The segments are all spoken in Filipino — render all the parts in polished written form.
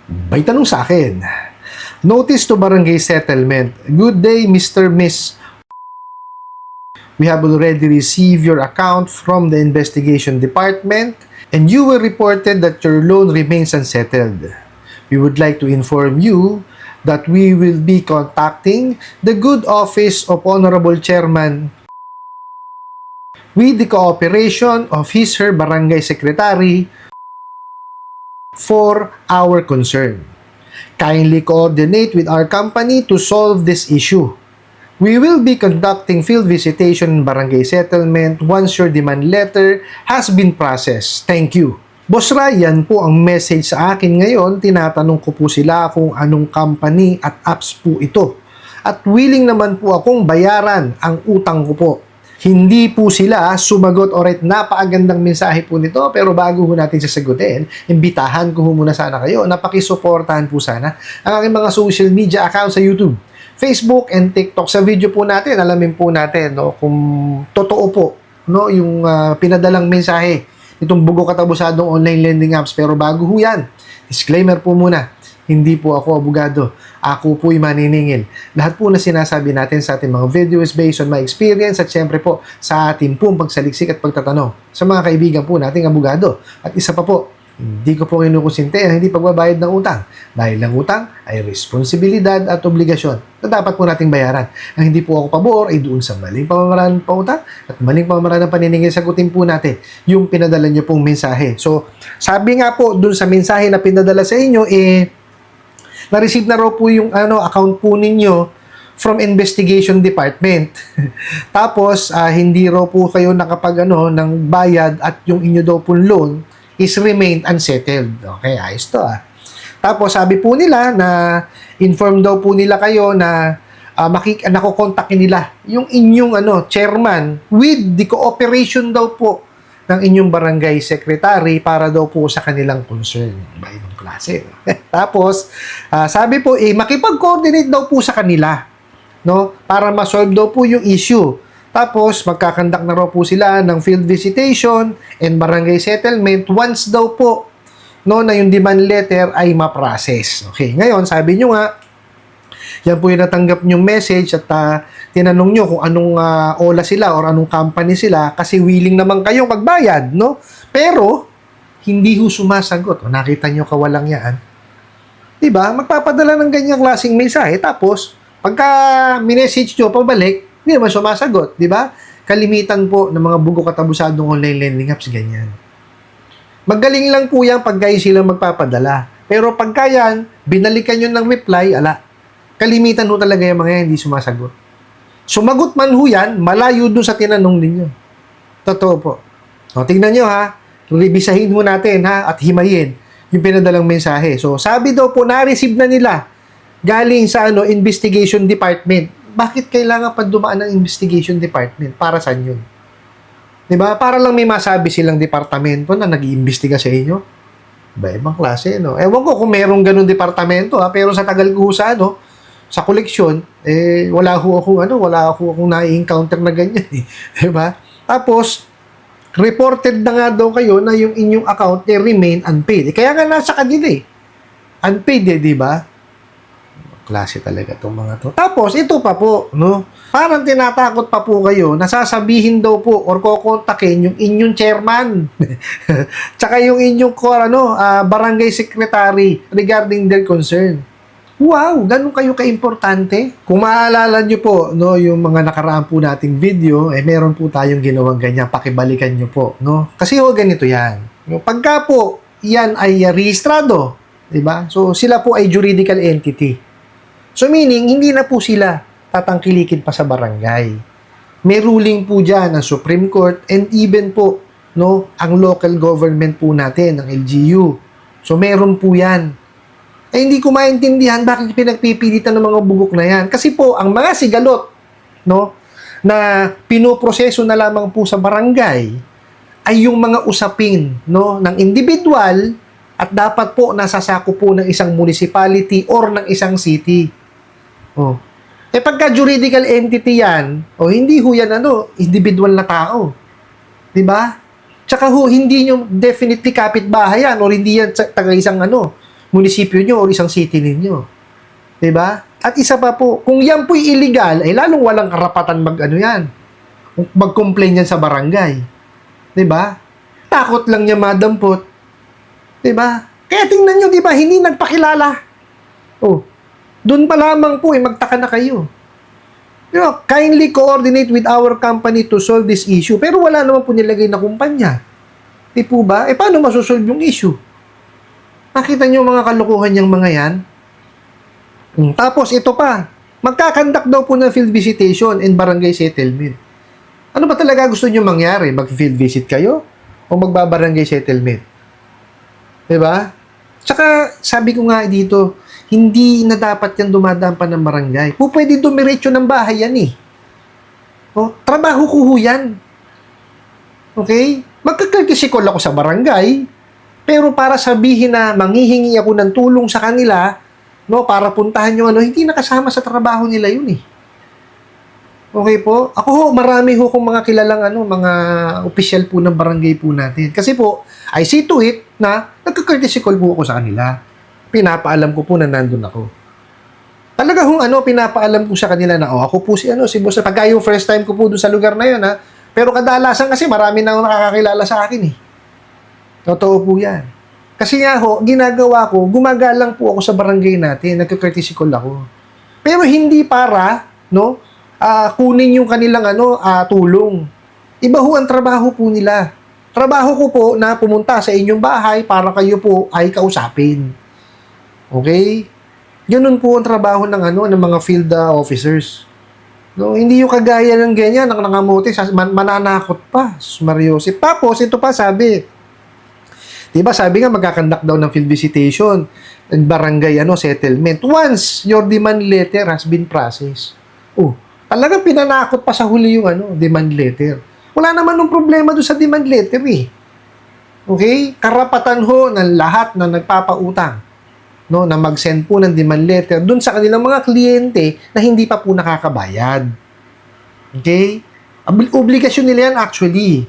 May tanong sa akin. Notice to barangay settlement. Good day, Mr. Miss. We have already received your account from the investigation department and you were reported that your loan remains unsettled. We would like to inform you that we will be contacting the good office of Honorable Chairman with the cooperation of her barangay secretary for our concern. Kindly coordinate with our company to solve this issue. We will be conducting field visitation in barangay settlement once your demand letter has been processed. Thank you. Boss Ryan po ang message sa akin ngayon. Tinatanong ko po sila kung anong company at apps po ito. At willing naman po akong bayaran ang utang ko po. Hindi po sila sumagot. Alright, napakagandang mensahe po nito. Pero bago ho natin sasagutin, imbitahan ko muna sana kayo. Napakisuportahan po sana ang aking mga social media account sa YouTube, Facebook, and TikTok. Sa video po natin, alamin po natin kung totoo po yung pinadalang mensahe itong Bugo Katabusadong online lending apps. Pero bago ho yan, disclaimer po muna, hindi po ako abogado. Ako po'y maniningil. Lahat po na sinasabi natin sa ating mga video is based on my experience at syempre po sa ating pong pagsaliksik at pagtatanong sa mga kaibigan po nating abogado. At isa pa po, hindi ko po kinukonsinte ang hindi pagbabayad ng utang dahil ang utang ay responsibilidad at obligasyon na dapat po nating bayaran. Ang hindi po ako pabor ay doon sa maling pamamaraan ng pautang at maling pamamaraan ng paniningil. Sagutin po natin yung pinadala nyo pong mensahe. So, sabi nga po doon sa mensahe na pinadala sa inyo, na-receive na raw po yung account po ninyo from investigation department. Tapos, hindi raw po kayo nakapag ng bayad at yung inyo daw po loan is remained unsettled. Okay, ayos to Tapos sabi po nila na inform daw po nila kayo na nakokontakin nila yung inyong chairman with the cooperation daw po ng inyong barangay secretary para daw po sa kanilang concern. Iba ibang klase. Tapos sabi po makipag-coordinate daw po sa kanila para ma-solve daw po yung issue. Tapos, magkakandak na raw po sila ng field visitation and barangay settlement once daw po na yung demand letter ay ma-process. Okay, ngayon, sabi nyo nga, yan po yung natanggap nyong message at tinanong nyo kung anong ola sila or anong company sila kasi willing naman kayong magbayad, Pero, hindi ho sumasagot. O, nakita nyo kawalang yan. Diba? Magpapadala ng ganyang klaseng mensahe. Tapos, pagka minessage nyo pabalik, hindi naman sumasagot, di ba? Kalimitan po ng mga Bugo Katabusadong online lending apps, ganyan. Magaling lang po yan pag kayo silang magpapadala. Pero pagka yan, binalikan nyo ng reply, kalimitan ho talaga yung mga yan, hindi sumasagot. Sumagot man ho yan, malayo dun sa tinanong ninyo. Totoo po. O, tingnan nyo revisahin mo natin at himayin yung pinadalang mensahe. So, sabi daw po, na-receive na nila galing sa investigation department. Bakit kailangan pa dumaan ng investigation department? Para saan yun? Diba? Para lang may masabi silang departamento na nag-iimbestiga sa inyo. Ibang klase, Ewan ko kung merong ganun departamento, pero sa tagal ko sa koleksyon, wala ho akong na-encounter na ganyan, Diba? Tapos, reported na nga daw kayo na yung inyong account remain unpaid. Kaya nga nasa kanila unpaid diba? Klase talaga itong mga to. Tapos, ito pa po, parang tinatakot pa po kayo, nasasabihin daw po or kukontakin yung inyong chairman. Tsaka yung inyong barangay secretary regarding their concern. Wow, ganun kayo ka-importante. Kung maaalala nyo po, yung mga nakaraan po nating video, meron po tayong ginawang ganyan, pakibalikan nyo po, Kasi ganito yan. Pagka po, yan ay rehistrado, diba? So, sila po ay juridical entity. So meaning, hindi na po sila tatangkilikin pa sa barangay. May ruling po dyan ng Supreme Court and even po, ang local government po natin, ng LGU. So meron po yan. Hindi ko maintindihan bakit pinagpipilitan ng mga bugok na yan. Kasi po, ang mga sigalot, na pinoproseso na lamang po sa barangay, ay yung mga usapin, ng individual at dapat po nasasako po ng isang municipality or ng isang city. Pagka juridical entity yan, hindi ho yan individual na tao. Diba? Tsaka hindi nyo definitely kapitbahay yan or hindi yan taga isang munisipyo nyo o isang city ninyo. Diba? At isa pa po, kung yan po'y illegal, ay lalong walang karapatan mag-complain yan sa barangay. Diba? Takot lang niya madampot. Diba? Kaya tingnan nyo, diba, hindi nagpakilala. Oh, doon pa lamang po, magtaka na kayo. Kindly coordinate with our company to solve this issue. Pero wala naman po nilagay na kumpanya. Di po ba? Paano masosolve yung issue? Nakita nyo mga kalokohan yung mga yan? Tapos ito pa, magkakandak daw po ng field visitation and barangay settlement. Ano ba talaga gusto nyo mangyari? Mag-field visit kayo? O magbabarangay settlement? Diba? Tsaka, sabi ko nga dito, hindi na dapat yan dumadaan pa ng barangay. Pwede dumiretso ng bahay yan eh. O, trabaho ko ho yan. Okay? Magka-courtesy call ako sa barangay, pero para sabihin na manghihingi ako ng tulong sa kanila, no, para puntahan yung hindi nakasama sa trabaho nila yun eh. Okay po? Ako ho, marami ho kung mga kilalang mga opisyal po ng barangay po natin. Kasi po, I see to it na nagka-courtesy call po ako sa kanila. Pinapaalam ko po na nandun ako. Talaga hong pinapaalam ko sa kanila na, ako po si boss. Pagka yung first time ko po doon sa lugar na yun, ha. Pero kadalasan kasi marami na nakakakilala sa akin eh. Totoo po yan. Kasi nga ho, ginagawa ko, gumagalang po ako sa barangay natin, nagka-courtesy call ako. Pero hindi para, kunin yung kanilang tulong. Iba ho ang trabaho po nila. Trabaho ko po na pumunta sa inyong bahay para kayo po ay kausapin. Okay? Ganun po ang trabaho ng mga field officers. No, hindi yung kagaya ng ganyan, nangamote, mananakot pa, Mariosip. Tapos, ito pa sabi, diba sabi nga magkakandak daw ng field visitation and barangay settlement once your demand letter has been processed. Oh, talagang pinanakot pa sa huli yung demand letter. Wala naman nung problema doon sa demand letter eh. Okay? Karapatan ho ng lahat na nagpapautang na mag-send po ng demand letter dun sa kanilang mga kliyente na hindi pa po nakakabayad. Okay? Obligasyon nila yan actually.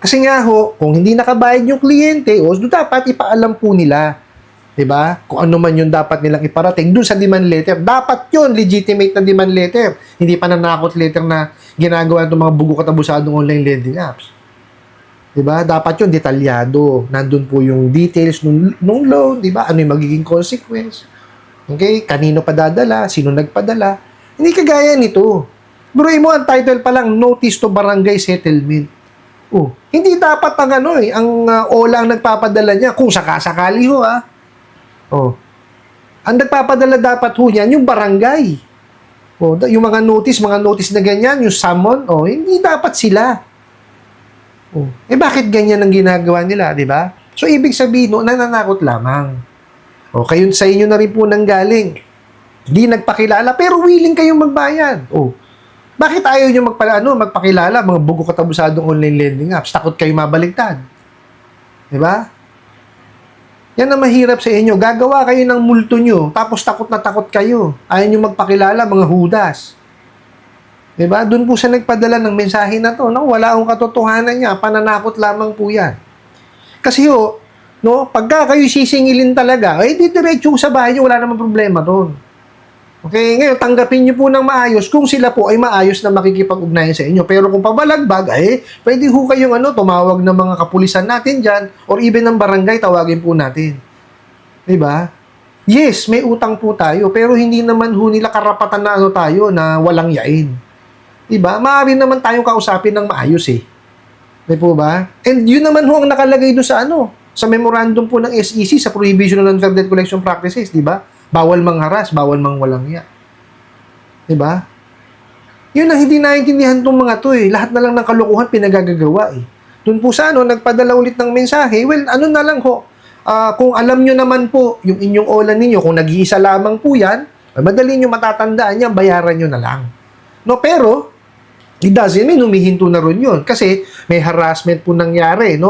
Kasi nga ho, kung hindi nakabayad yung kliyente, dapat ipaalam po nila. Diba? Kung ano man yung dapat nilang iparating dun sa demand letter. Dapat yun, legitimate na demand letter. Hindi pa nanakot letter na ginagawa ng mga bugo katabusadong online lending apps. Diba? Dapat yun, detalyado. Nandun po yung details nung loan, diba? Ano yung magiging consequence. Okay? Kanino padadala? Sino nagpadala? Hindi kagaya nito. Buruin mo, ang title pa lang, Notice to Barangay Settlement. Hindi dapat ang OLA ang nagpapadala niya, kung sakasakali ho, ang nagpapadala dapat ho niyan, yung barangay. Yung mga notice na ganyan, yung summon, hindi dapat sila. Bakit ganyan ang ginagawa nila, di ba? So, ibig sabihin, nananakot lamang. Kayo sa inyo na rin po nanggaling. Hindi nagpakilala, pero willing kayong magbayad. Bakit ayaw nyo magpakilala, mga bugo katabusadong online lending apps? Takot kayo mabaligtad. Di ba? Yan ang mahirap sa inyo. Gagawa kayo ng multo nyo, tapos takot na takot kayo. Ayaw nyo magpakilala, mga hudas. Diba? Doon po siya nagpadala ng mensahe na to. Wala akong katotohanan niya. Pananakot lamang po yan. Kasi pagka kayo sisingilin talaga, didiretso sa bahay niyo, wala namang problema doon. Okay? Ngayon, tanggapin niyo po ng maayos kung sila po ay maayos na makikipag-ugnayan sa inyo. Pero kung pabalagbag, pwede ho kayong tumawag ng mga kapulisan natin dyan or even ng barangay, tawagin po natin. Diba? Yes, may utang po tayo, pero hindi naman ho nila karapatan na tayo na walang yain. Diba? Maaari naman tayong kausapin ng maayos eh. Di po ba? And yun naman ho ang nakalagay doon sa memorandum po ng SEC sa Prohibition on Unfair Debt Collection Practices, di ba? Bawal mangharas, bawal mangwalang iya. Di ba? Yun ang hindi naiintindihan tong mga to eh. Lahat na lang ng kalokohan pinagagagawa eh. Doon po sa nagpadala ulit ng mensahe, na lang ho. Kung alam nyo naman po yung inyong OLA ninyo, kung nag-iisa lamang po yan, madali nyo matatandaan yan, bayaran nyo na lang. Pero, it doesn't mean humihinto na rin yun. Kasi may harassment po nangyari,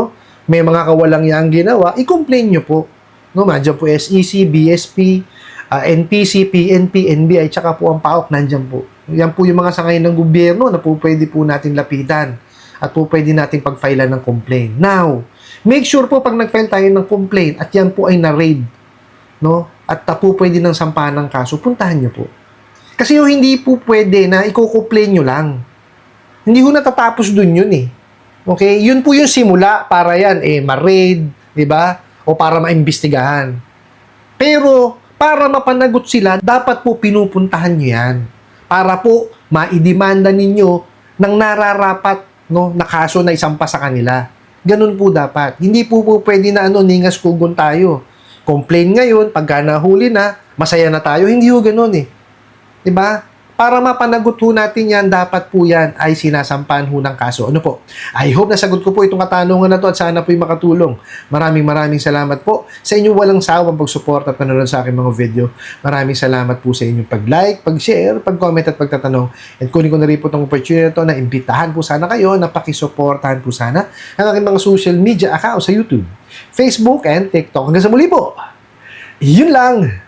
may mga kawalang yaang ginawa, i-complain nyo po. Nandiyan po SEC, BSP, NPC, PNP, NBI, tsaka po ang PAOK, nandiyan po. Yan po yung mga sangay ng gobyerno na po pwede po natin lapitan at po pwede natin pag-file ng complaint. Now, make sure po pag nag-file tayo ng complaint at yan po ay na-raid no? At po pwede ng sampahan ng kaso, puntahan nyo po. Kasi yung hindi po pwede na i-complain nyo lang. Hindi ho natatapos dun yun eh. Okay? Yun po yung simula para yan, ma-raid, di ba? O para maimbestigahan. Pero, para mapanagot sila, dapat po pinupuntahan nyo yan. Para po, maidemanda ninyo ng nararapat, no, na kaso na isampa sa kanila. Ganun po dapat. Hindi po pwede na ningas kugon tayo. Complain ngayon, pagka nahuli na, masaya na tayo. Hindi ho ganun eh. Diba? Para mapanagot ho natin yan, dapat po yan ay sinasampahan ho ng kaso. Ano po? I hope nasagot ko po itong katanungan na to at sana po'y makatulong. Maraming salamat po sa inyong walang sawang pagsupport at panonood sa aking mga video. Maraming salamat po sa inyong pag-like, pag-share, pag-comment at pagtatanong. And kunin ko na rin po itong opportunity na to na imbitahan po sana kayo na pakisuportahan po sana ang aking mga social media account sa YouTube, Facebook, and TikTok. Hanggang sa muli po. Yun lang!